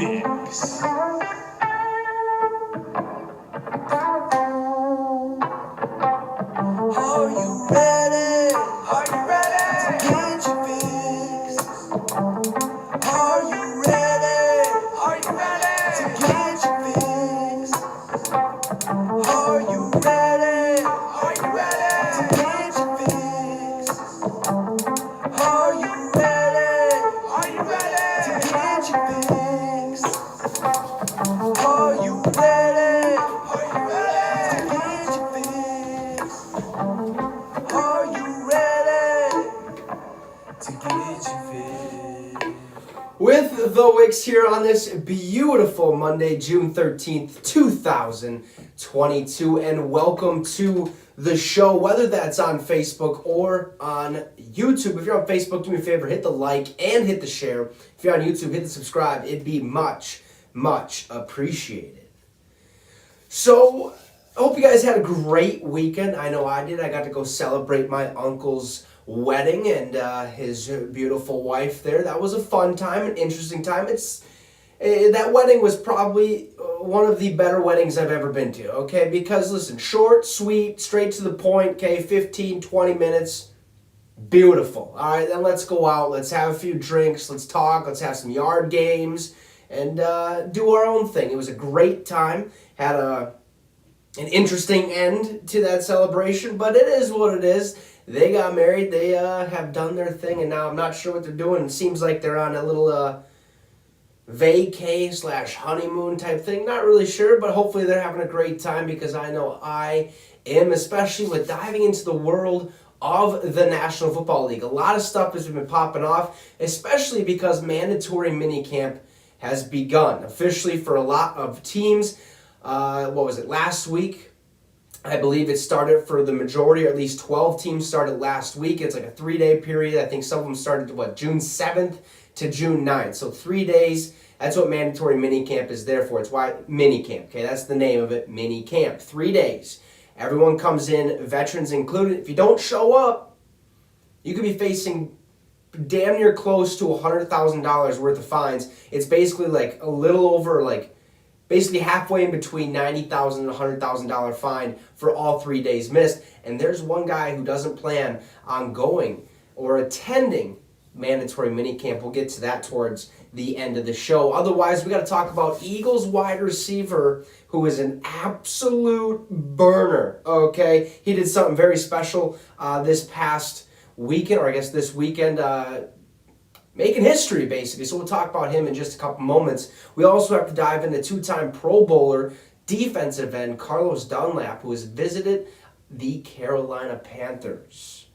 fix. Are you ready? Are you ready to get your fix? Are you ready? Are you ready to get your fix? Are you ready? Are you ready to get your fix? Are you ready? Are you ready to get your fix? Are you ready? Are you ready to get your fix? Are you ready to get your fix? With the Wicks here on this beautiful Monday, June 13th, 2022, and welcome to the show, whether that's on Facebook or on YouTube. If you're on Facebook, do me a favor, hit the like and hit the share. If you're on YouTube, hit the subscribe. It'd be much appreciated. So, I hope you guys had a great weekend. I know I did. I got to go celebrate my uncle's wedding and his beautiful wife there. That was a fun time, an interesting time. That wedding was probably one of the better weddings I've ever been to, okay? Because, listen, short, sweet, straight to the point, okay? 15, 20 minutes. Beautiful. All right, then let's go out. Let's have a few drinks. Let's talk. Let's have some yard games and do our own thing. It was a great time. Had an interesting end to that celebration, but it is what it is. They got married. They have done their thing, and now I'm not sure what they're doing. It seems like they're on a little vacay/honeymoon type thing. Not really sure, but hopefully they're having a great time because I know I am, especially with diving into the world of the National Football League. A lot of stuff has been popping off, especially because Mandatory Minicamp has begun officially for a lot of teams. Last week? I believe it started for the majority, or at least 12 teams started last week. It's like a 3-day period. I think some of them started June 7th to June 9th. So 3 days. That's what Mandatory Minicamp is there for. It's why Minicamp, okay? That's the name of it, Minicamp. 3 days. Everyone comes in, veterans included. If you don't show up, you could be facing damn near close to $100,000 worth of fines. It's basically like a little over basically halfway in between $90,000 and $100,000 fine for all 3 days missed. And there's one guy who doesn't plan on going or attending Mandatory Minicamp. We'll get to that towards the end of the show. Otherwise, we got to talk about Eagles wide receiver who is an absolute burner, okay? He did something very special this past weekend, or I guess this weekend, making history, basically. So we'll talk about him in just a couple moments. We also have to dive into two-time Pro Bowler defensive end Carlos Dunlap, who has visited the Carolina Panthers.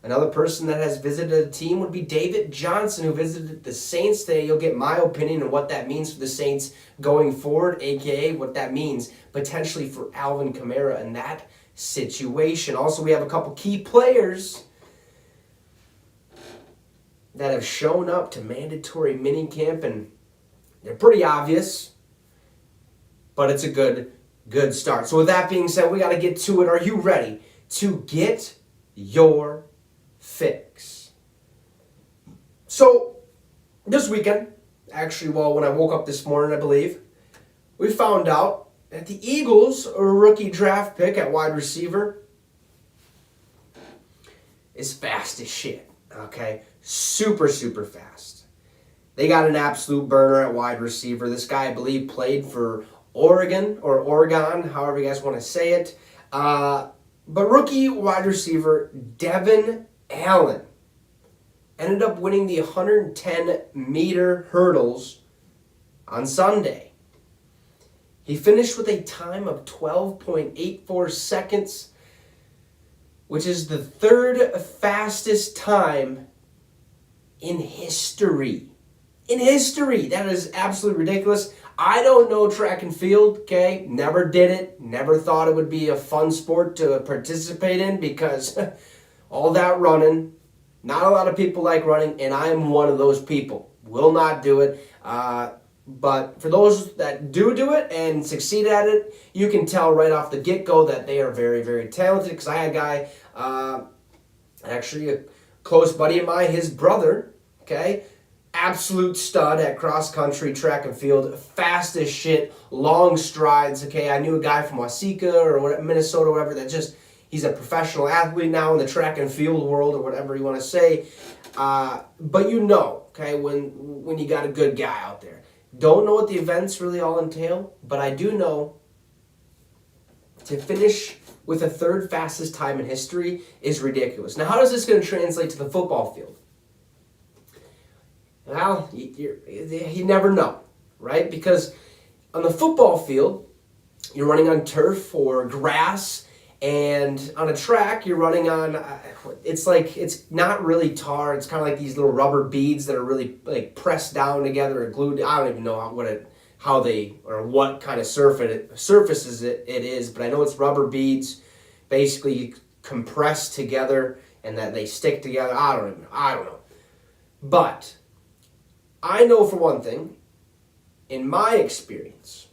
Another person that has visited a team would be David Johnson, who visited the Saints today. You'll get my opinion on what that means for the Saints going forward, a.k.a. what that means potentially for Alvin Kamara in that situation. Also, we have a couple key players that have shown up to Mandatory Minicamp, and they're pretty obvious, but it's a good start. So with that being said, we got to get to it. Are you ready to get your fix? So this weekend, actually, when I woke up this morning, I believe, we found out that the Eagles' rookie draft pick at wide receiver is fast as shit, okay? Super fast. They got an absolute burner at wide receiver. This guy, I believe, played for Oregon, however you guys want to say it. But rookie wide receiver Devin Allen ended up winning the 110-meter hurdles on Sunday. He finished with a time of 12.84 seconds, which is the third fastest time in history. That is absolutely ridiculous. I don't know track and field, okay? Never did it. Never thought it would be a fun sport to participate in because all that running, not a lot of people like running, and I am one of those people. Will not do it. But for those that do it and succeed at it, you can tell right off the get-go that they are very talented. Because I had a guy, actually a close buddy of mine, his brother, okay, absolute stud at cross country, track and field, fast as shit, long strides. Okay, I knew a guy from Waseca or whatever, Minnesota, whatever, that just, he's a professional athlete now in the track and field world or whatever you want to say. But you know, okay, when you got a good guy out there. Don't know what the events really all entail, but I do know to finish with a third fastest time in history is ridiculous. Now, how is this going to translate to the football field? Well, you never know, right? Because on the football field, you're running on turf or grass, and on a track, you're running on, it's not really tar. It's kind of like these little rubber beads that are really like pressed down together or glued. I don't even know what kind of surfaces it is, but I know it's rubber beads, basically compressed together and that they stick together. I don't know. But I know for one thing, in my experience,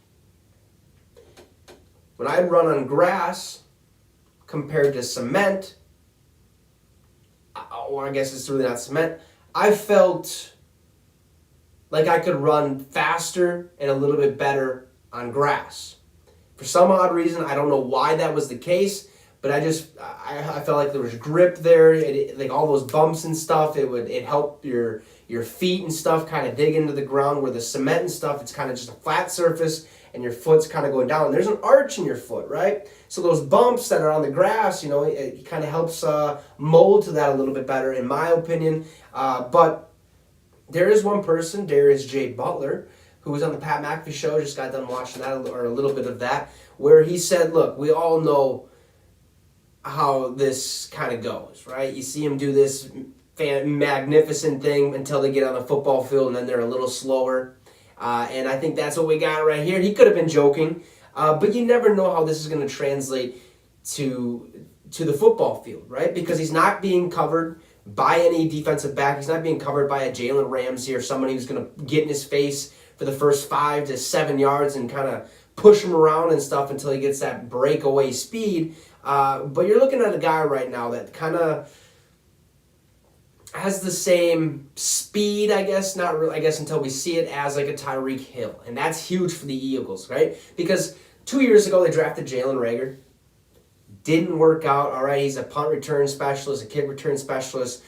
when I run on grass compared to cement, or I guess it's really not cement, I felt like I could run faster and a little bit better on grass. For some odd reason, I don't know why that was the case, but I felt like there was grip there, like all those bumps and stuff. It helped your feet and stuff kind of dig into the ground, where the cement and stuff, it's kind of just a flat surface and your foot's kind of going down. There's an arch in your foot, right? So those bumps that are on the grass, it kind of helps mold to that a little bit better, in my opinion. But there is one person, Darius J. Butler, who was on the Pat McAfee show, just got done watching that, or a little bit of that, where he said, look, we all know how this kind of goes, right? You see him do this magnificent thing until they get on the football field, and then they're a little slower. And I think that's what we got right here. He could have been joking, but you never know how this is going to translate to the football field, right? Because he's not being covered by any defensive back. He's not being covered by a Jalen Ramsey or somebody who's going to get in his face for the first 5 to 7 yards and kind of push him around and stuff until he gets that breakaway speed. But you're looking at a guy right now that kind of has the same speed, I guess, not really, I guess, until we see it, as like a Tyreek Hill. And that's huge for the Eagles, right? Because 2 years ago, they drafted Jalen Reagor. Didn't work out, all right? He's a punt return specialist, a kick return specialist,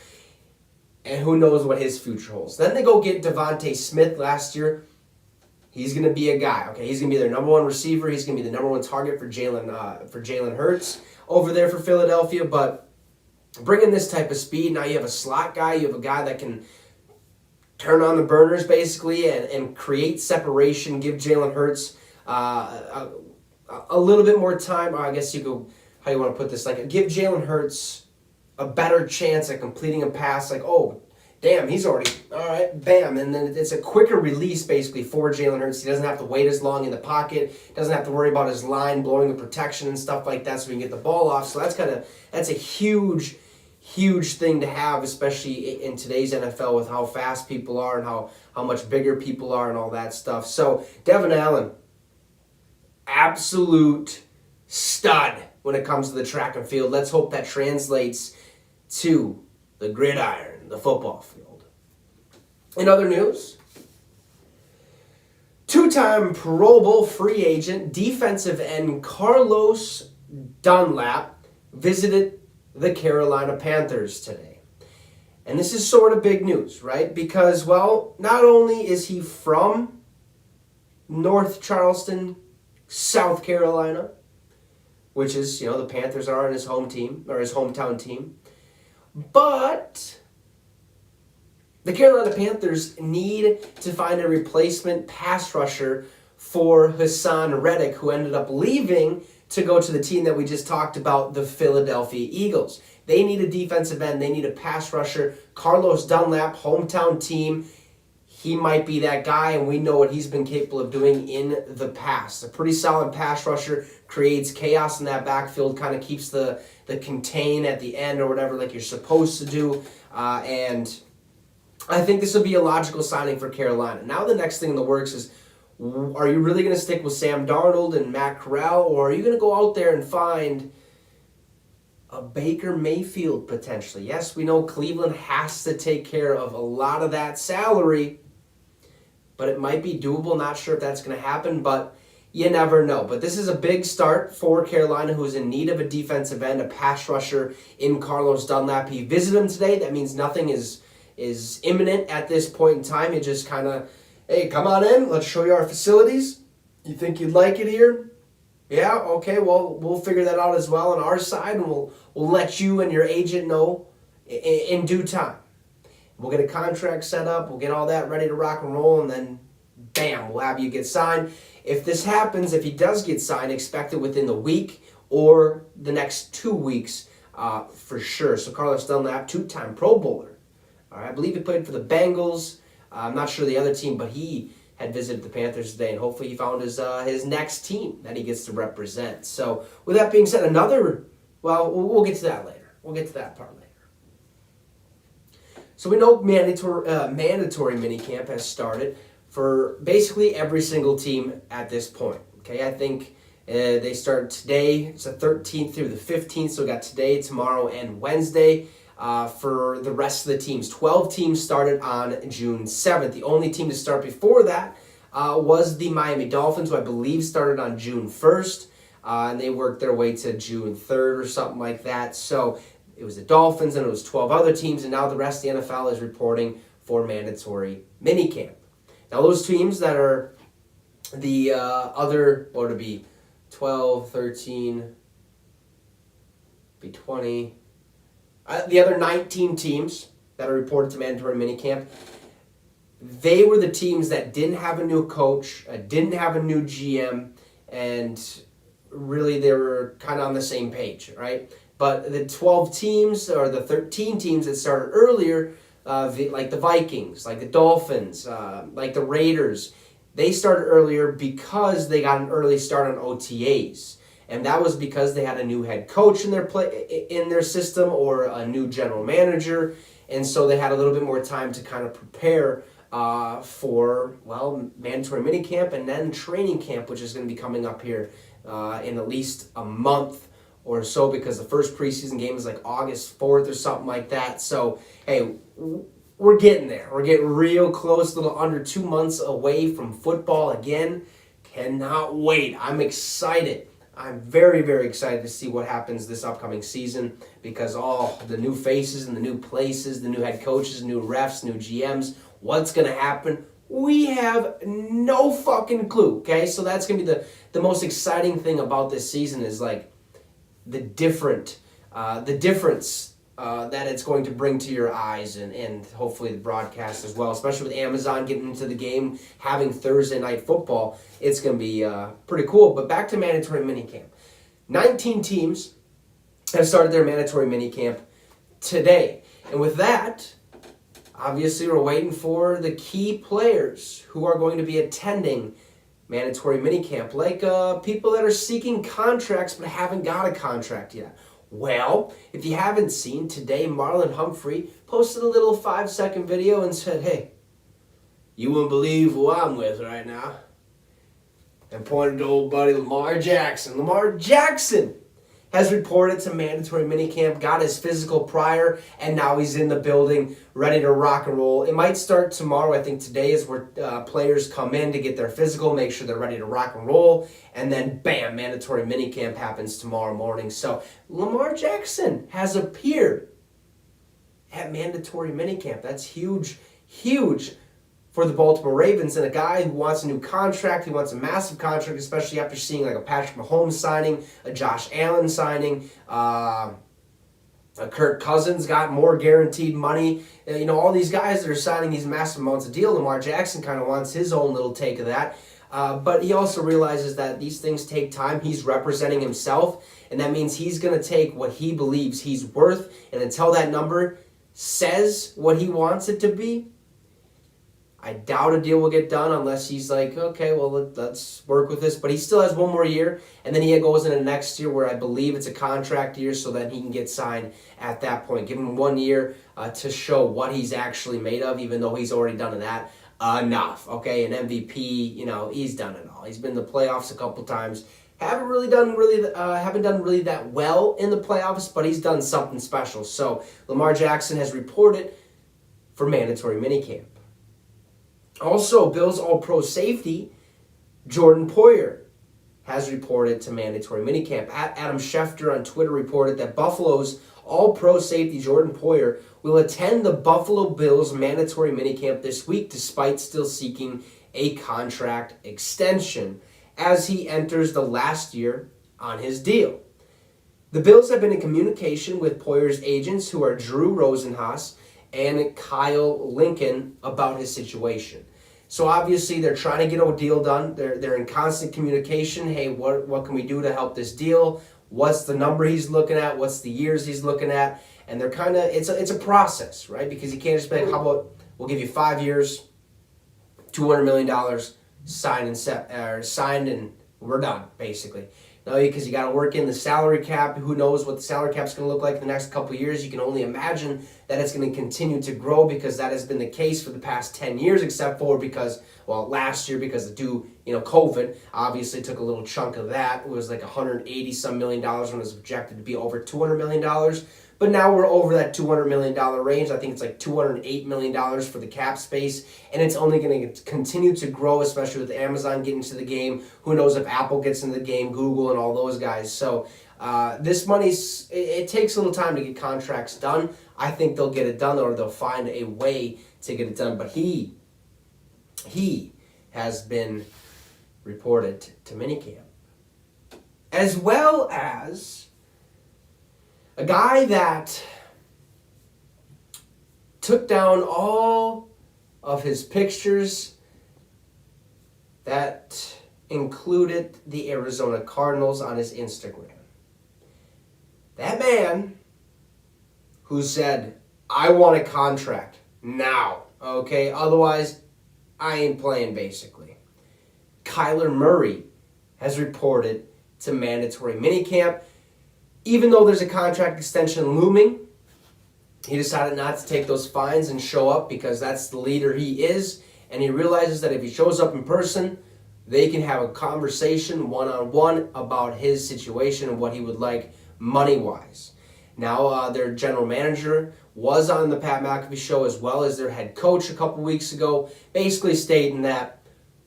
and who knows what his future holds. Then they go get Devontae Smith last year. He's going to be a guy, okay? He's going to be their number one receiver. He's going to be the number one target for Jalen Hurts over there for Philadelphia. But bringing this type of speed, now you have a slot guy. You have a guy that can turn on the burners, basically, and create separation, give Jalen Hurts a little bit more time. Or I guess you go, how you want to put this, like give Jalen Hurts a better chance at completing a pass, like, oh, damn, he's already, all right, bam. And then it's a quicker release, basically, for Jalen Hurts. He doesn't have to wait as long in the pocket, doesn't have to worry about his line blowing the protection and stuff like that so he can get the ball off. So that's a huge thing to have, especially in today's NFL with how fast people are and how much bigger people are and all that stuff. So Devin Allen, absolute stud when it comes to the track and field. Let's hope that translates to the gridiron, the football field. In other news, two-time Pro Bowl free agent, defensive end Carlos Dunlap visited the Carolina Panthers today. And this is sort of big news, right? Because, well, not only is he from North Charleston, South Carolina, which is, the Panthers are on his home team, or his hometown team, but the Carolina Panthers need to find a replacement pass rusher for Hassan Reddick, who ended up leaving to go to the team that we just talked about, the Philadelphia Eagles. They need a defensive end. They need a pass rusher. Carlos Dunlap, hometown team, he might be that guy, and we know what he's been capable of doing in the past. A pretty solid pass rusher, creates chaos in that backfield, kind of keeps the contain at the end or whatever, like you're supposed to do. And I think this will be a logical signing for Carolina. Now the next thing in the works is, are you really going to stick with Sam Darnold and Matt Corral, or are you going to go out there and find a Baker Mayfield potentially. Yes, we know Cleveland has to take care of a lot of that salary, but it might be doable. Not sure if that's going to happen, but you never know. But this is a big start for Carolina, who is in need of a defensive end, a pass rusher in Carlos Dunlap. He visited him today. That means nothing is imminent at this point in time. You just kind of, hey, come on in. Let's show you our facilities. You think you'd like it here? Yeah, okay, well, we'll figure that out as well on our side, and we'll let you and your agent know in due time. We'll get a contract set up, we'll get all that ready to rock and roll, and then, bam, we'll have you get signed. If this happens, if he does get signed, expect it within the week or the next 2 weeks for sure. So Carlos Dunlap, two-time Pro Bowler. All right, I believe he played for the Bengals. I'm not sure the other team, but he had visited the Panthers today, and hopefully he found his next team that he gets to represent. So with that being said, we'll get to that later. We'll get to that part later. So we know mandatory minicamp has started for basically every single team at this point. Okay, I think they start today. It's the 13th through the 15th, so we got today, tomorrow, and Wednesday. For the rest of the teams. 12 teams started on June 7th. The only team to start before that was the Miami Dolphins, who I believe started on June 1st, and they worked their way to June 3rd or something like that. So it was the Dolphins, and it was 12 other teams, and now the rest of the NFL is reporting for mandatory minicamp. Now those teams that are the other, what would it be, 12, 13, be 20... the other 19 teams that are reported to mandatory minicamp, they were the teams that didn't have a new coach, didn't have a new GM, and really they were kind of on the same page, right? But the 12 teams, or the 13 teams that started earlier, like the Vikings, like the Dolphins, like the Raiders, they started earlier because they got an early start on OTAs. And that was because they had a new head coach in their system, or a new general manager, and so they had a little bit more time to kind of prepare for, well, mandatory minicamp and then training camp, which is going to be coming up here in at least a month or so, because the first preseason game is like August 4th or something like that. So, hey, we're getting there. We're getting real close, a little under 2 months away from football again. Cannot wait. I'm excited. I'm very, very excited to see what happens this upcoming season, because the new faces and the new places, the new head coaches, new refs, new GMs, what's going to happen? We have no fucking clue, okay? So that's going to be the most exciting thing about this season, is like the difference that it's going to bring to your eyes, and hopefully the broadcast as well, especially with Amazon getting into the game, having Thursday night football. It's going to be pretty cool. But back to mandatory minicamp. 19 teams have started their mandatory minicamp today. And with that, obviously we're waiting for the key players who are going to be attending mandatory minicamp, like people that are seeking contracts but haven't got a contract yet. Well, if you haven't seen, today Marlon Humphrey posted a little 5-second video and said, hey, you wouldn't believe who I'm with right now. And pointed to old buddy Lamar Jackson. Lamar Jackson has reported to mandatory minicamp, got his physical prior, and now he's in the building, ready to rock and roll. It might start tomorrow. I think today is where players come in to get their physical, make sure they're ready to rock and roll, and then bam, mandatory minicamp happens tomorrow morning. So Lamar Jackson has appeared at mandatory minicamp. That's huge, huge for the Baltimore Ravens, and a guy who wants a new contract. He wants a massive contract, especially after seeing like a Patrick Mahomes signing, a Josh Allen signing, Kirk Cousins got more guaranteed money. You know, all these guys that are signing these massive amounts of deal. Lamar Jackson kind of wants his own little take of that. But he also realizes that these things take time. He's representing himself, and that means he's going to take what he believes he's worth, and until that number says what he wants it to be, I doubt a deal will get done unless he's like, okay, well, let's work with this. But he still has one more year, and then he goes into next year where I believe it's a contract year, so that he can get signed at that point. Give him 1 year to show what he's actually made of, even though he's already done that enough. Okay, an MVP, you know, he's done it all. He's been in the playoffs a couple times. haven't done really that well in the playoffs, but he's done something special. So Lamar Jackson has reported for mandatory minicamp. Also, Bills All-Pro safety Jordan Poyer has reported to mandatory minicamp. Adam Schefter on Twitter reported that Buffalo's All-Pro safety Jordan Poyer will attend the Buffalo Bills mandatory minicamp this week despite still seeking a contract extension as he enters the last year on his deal. The Bills have been in communication with Poyer's agents, who are Drew Rosenhaus and Kyle Lincoln, about his situation. So obviously they're trying to get a deal done. They're in constant communication. Hey, what can we do to help this deal? What's the number he's looking at? What's the years he's looking at? And they're kind of, it's a process, right? Because you can't just be like, how about we'll give you 5 years, $200 million, signed and we're done, basically. No, because you got to work in the salary cap. Who knows what the salary cap's going to look like in the next couple of years? You can only imagine that it's going to continue to grow, because that has been the case for the past 10 years, except for last year, because COVID obviously took a little chunk of that. It was like $180 million when it was projected to be over $200 million. But now we're over that $200 million range. I think it's like $208 million for the cap space. And it's only going to continue to grow, especially with Amazon getting to the game. Who knows if Apple gets into the game, Google and all those guys. So this money's, it takes a little time to get contracts done. I think they'll get it done, or they'll find a way to get it done. But he has been reported to minicamp. As well as a guy that took down all of his pictures that included the Arizona Cardinals on his Instagram. That man who said, I want a contract now, okay? Otherwise, I ain't playing, basically. Kyler Murray has reported to mandatory minicamp. Even though there's a contract extension looming, he decided not to take those fines and show up, because that's the leader he is. And he realizes that if he shows up in person, they can have a conversation one-on-one about his situation and what he would like money-wise. Now, their general manager was on the Pat McAfee show, as well as their head coach a couple weeks ago, basically stating that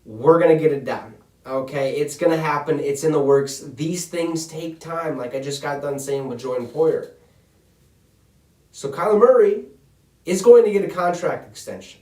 we're going to get it done. Okay, it's going to happen. It's in the works. These things take time, like I just got done saying with Jordan Poyer. So Kyler Murray is going to get a contract extension.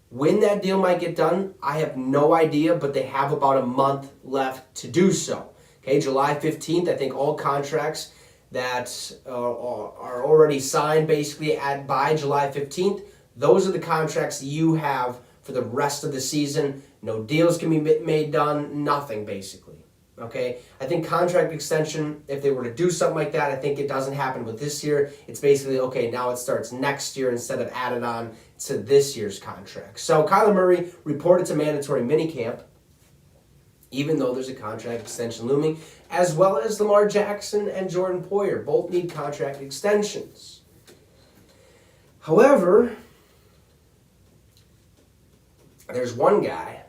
When that deal might get done, I have no idea, but they have about a month left to do so. Okay, July 15th, I think all contracts that are already signed basically by July 15th, those are the contracts you have for the rest of the season. No deals can be made done, nothing basically. Okay, I think contract extension, if they were to do something like that, I think it doesn't happen with this year. It's basically, okay, now it starts next year instead of added on to this year's contract. So Kyler Murray reported to mandatory minicamp, even though there's a contract extension looming, as well as Lamar Jackson and Jordan Poyer. Both need contract extensions. However, there's one guy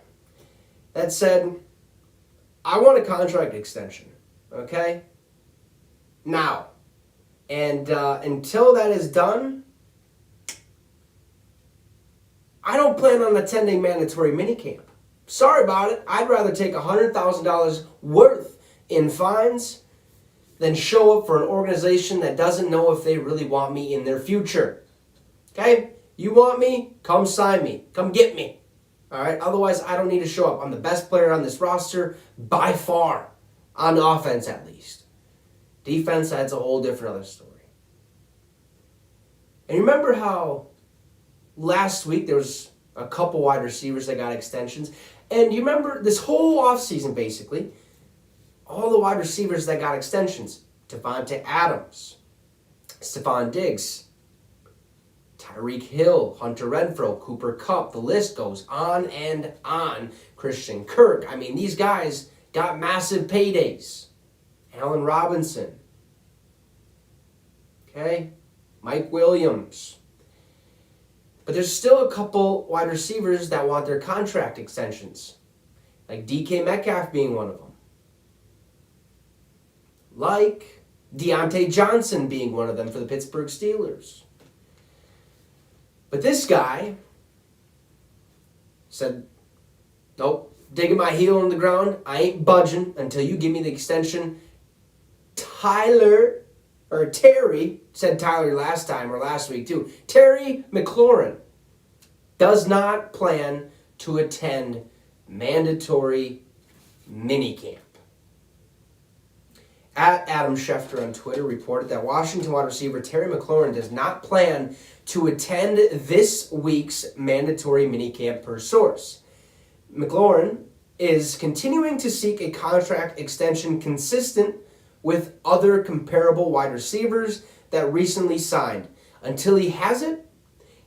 that said, I want a contract extension, okay? Now. And until that is done, I don't plan on attending mandatory minicamp. Sorry about it. I'd rather take $100,000 worth in fines than show up for an organization that doesn't know if they really want me in their future. Okay? You want me? Come sign me. Come get me. All right? Otherwise, I don't need to show up. I'm the best player on this roster by far, on offense at least. Defense, that's a whole different other story. And remember how last week there was a couple wide receivers that got extensions? And you remember this whole offseason, basically, all the wide receivers that got extensions: Devontae Adams, Stephon Diggs, Tyreek Hill, Hunter Renfrow, Cooper Kupp, the list goes on and on. Christian Kirk. I mean, these guys got massive paydays. Allen Robinson. Okay? Mike Williams. But there's still a couple wide receivers that want their contract extensions. Like DK Metcalf being one of them. like Deontay Johnson being one of them for the Pittsburgh Steelers. But this guy said, nope, digging my heel in the ground. I ain't budging until you give me the extension. Terry, said Tyler last time or last week too. Terry McLaurin does not plan to attend mandatory minicamp. At Adam Schefter on Twitter reported that Washington wide receiver Terry McLaurin does not plan to attend this week's mandatory minicamp per source. McLaurin is continuing to seek a contract extension consistent with other comparable wide receivers that recently signed. Until he has it,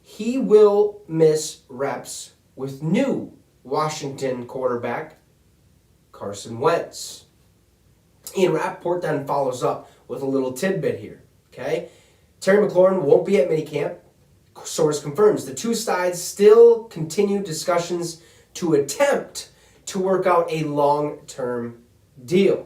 he will miss reps with new Washington quarterback Carson Wentz. Ian Rappaport then follows up with a little tidbit here. Okay, Terry McLaurin won't be at minicamp. Source confirms the two sides still continue discussions to attempt to work out a long-term deal.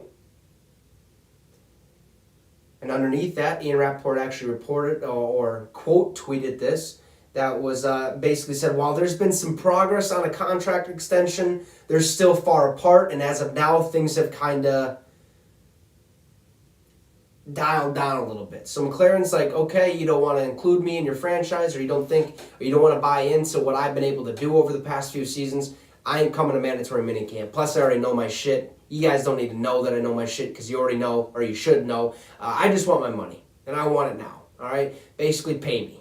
And underneath that, Ian Rappaport actually reported or quote tweeted this. That was basically said, while there's been some progress on a contract extension, they're still far apart. And as of now, things have kind of dialed down a little bit. So McLaurin's like, okay, you don't want to include me in your franchise, or you don't want to buy into what I've been able to do over the past few seasons. I ain't coming to mandatory minicamp. Plus, I already know my shit. You guys don't need to know that I know my shit because you already know, or you should know. I just want my money, and I want it now. All right? Basically, pay me.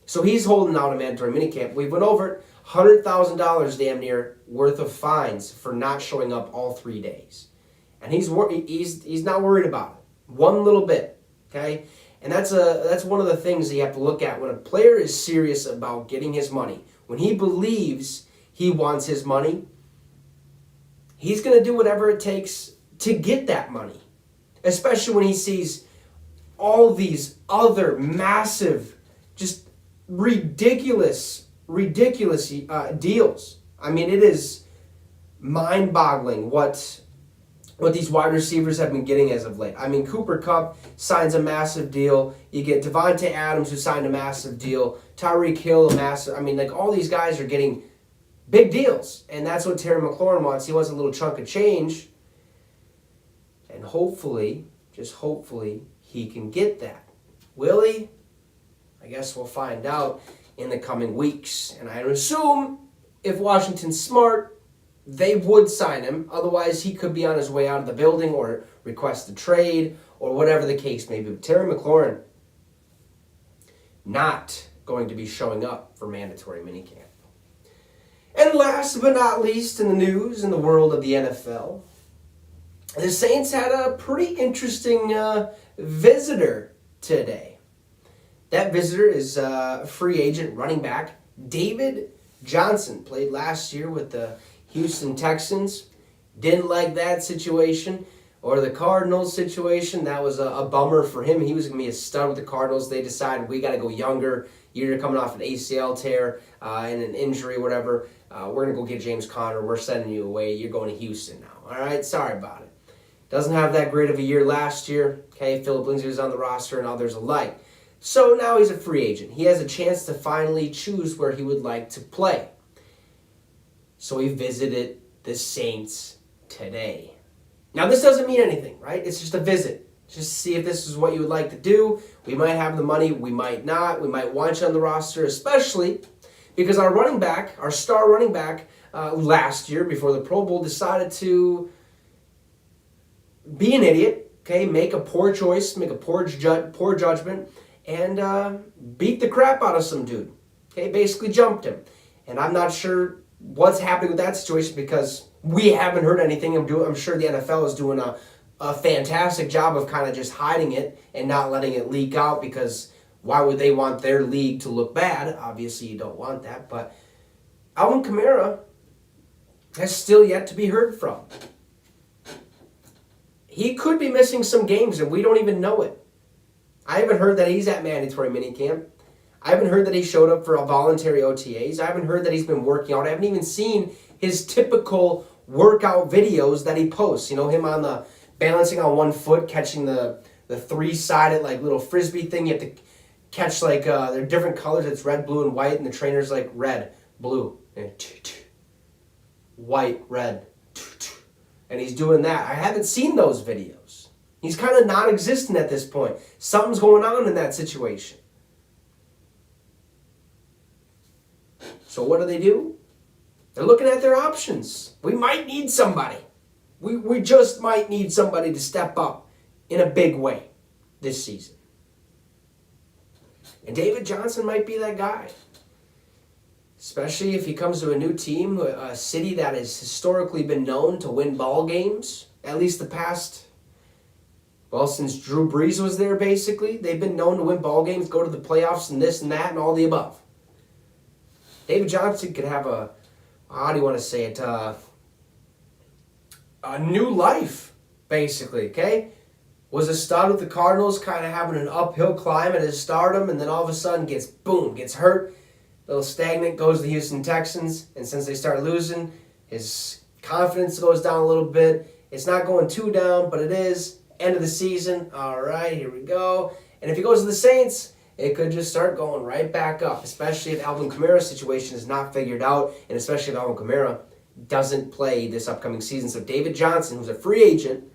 So he's holding out a mandatory minicamp. We went over it, $100,000 damn near worth of fines for not showing up all 3 days. And he's not worried about it. One little bit, okay? And that's one of the things that you have to look at when a player is serious about getting his money. When he believes he wants his money, he's going to do whatever it takes to get that money. Especially when he sees all these other massive, just ridiculous deals. I mean, it is mind-boggling what these wide receivers have been getting as of late. I mean, Cooper Kupp signs a massive deal. You get Devontae Adams, who signed a massive deal. Tyreek Hill, a massive. I mean, like, all these guys are getting big deals. And that's what Terry McLaurin wants. He wants a little chunk of change. And hopefully, just hopefully, he can get that. Will he? I guess we'll find out in the coming weeks. And I assume if Washington's smart, they would sign him. Otherwise, he could be on his way out of the building or request a trade or whatever the case may be. But Terry McLaurin not going to be showing up for mandatory minicamp. And last but not least in the news in the world of the NFL, the Saints had a pretty interesting visitor today. That visitor is free agent running back David Johnson. Played last year with the Houston Texans. Didn't like that situation. Or the Cardinals situation. That was a bummer for him. He was going to be a stud with the Cardinals. They decided we got to go younger. You're coming off an ACL tear and an injury or whatever. We're going to go get James Conner. We're sending you away. You're going to Houston now. All right? Sorry about it. Doesn't have that great of a year last year. Okay, Philip Lindsay was on the roster and others alike. So now he's a free agent. He has a chance to finally choose where he would like to play. So he visited the Saints today. Now this doesn't mean anything, right? It's just a visit. Just to see if this is what you would like to do. We might have the money, we might not. We might want you on the roster, especially because our running back, our star running back, last year before the Pro Bowl decided to be an idiot, okay, make a poor choice, make a poor judgment, and beat the crap out of some dude. Okay, basically jumped him. And I'm not sure what's happening with that situation because we haven't heard anything. I'm sure the NFL is doing a fantastic job of kind of just hiding it and not letting it leak out because why would they want their league to look bad? Obviously, you don't want that. But Alvin Kamara has still yet to be heard from. He could be missing some games and we don't even know it. I haven't heard that he's at mandatory minicamp. I haven't heard that he showed up for a voluntary OTAs. I haven't heard that he's been working out. I haven't even seen his typical workout videos that he posts. You know, him on the balancing on one foot, catching the three-sided like little frisbee thing. You have to catch like they're different colors. It's red, blue, and white, and the trainer's like red, blue, and white, red, and he's doing that. I haven't seen those videos. He's kind of non-existent at this point. Something's going on in that situation. So what do? They're looking at their options. We might need somebody. We just might need somebody to step up in a big way this season. And David Johnson might be that guy. Especially if he comes to a new team, a city that has historically been known to win ball games. At least the past, well, since Drew Brees was there, basically. They've been known to win ball games, go to the playoffs, and this and that, and all the above. David Johnson could have a, how do you want to say it, a new life, basically, okay? Was a stud with the Cardinals, kind of having an uphill climb at his stardom, and then all of a sudden gets hurt. A little stagnant, goes to the Houston Texans, and since they start losing, his confidence goes down a little bit. It's not going too down, but it is. End of the season. All right, here we go. And if he goes to the Saints, it could just start going right back up, especially if Alvin Kamara's situation is not figured out, and especially if Alvin Kamara doesn't play this upcoming season. So David Johnson, who's a free agent,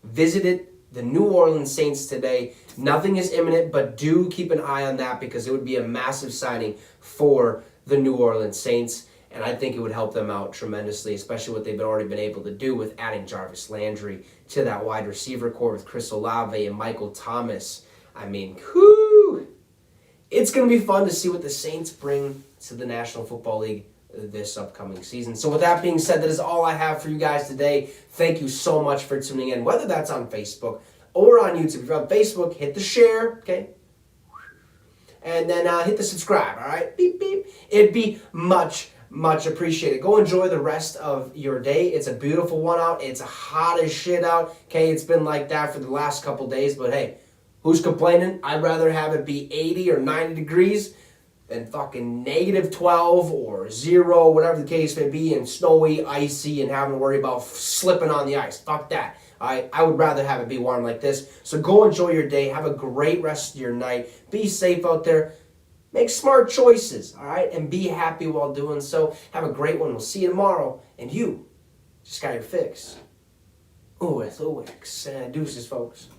visited the New Orleans Saints today. Nothing is imminent, but do keep an eye on that because it would be a massive signing for the New Orleans Saints, and I think it would help them out tremendously, especially what they've already been able to do with adding Jarvis Landry to that wide receiver core with Chris Olave and Michael Thomas. I mean, whoo! It's going to be fun to see what the Saints bring to the National Football League this upcoming season. So with that being said, that is all I have for you guys today. Thank you so much for tuning in, whether that's on Facebook or on YouTube. If you're on Facebook, hit the share, okay? And then hit the subscribe, all right? Beep, beep. It'd be much appreciated. Go enjoy the rest of your day. It's a beautiful one out. It's hot as shit out, okay? It's been like that for the last couple days, but hey, who's complaining? I'd rather have it be 80 or 90 degrees than fucking negative 12 or 0, whatever the case may be, and snowy, icy, and having to worry about slipping on the ice. Fuck that. I would rather have it be warm like this. So go enjoy your day. Have a great rest of your night. Be safe out there. Make smart choices, all right? And be happy while doing so. Have a great one. We'll see you tomorrow. And you just got your fix. Ooh, it's Owix. Deuces, folks.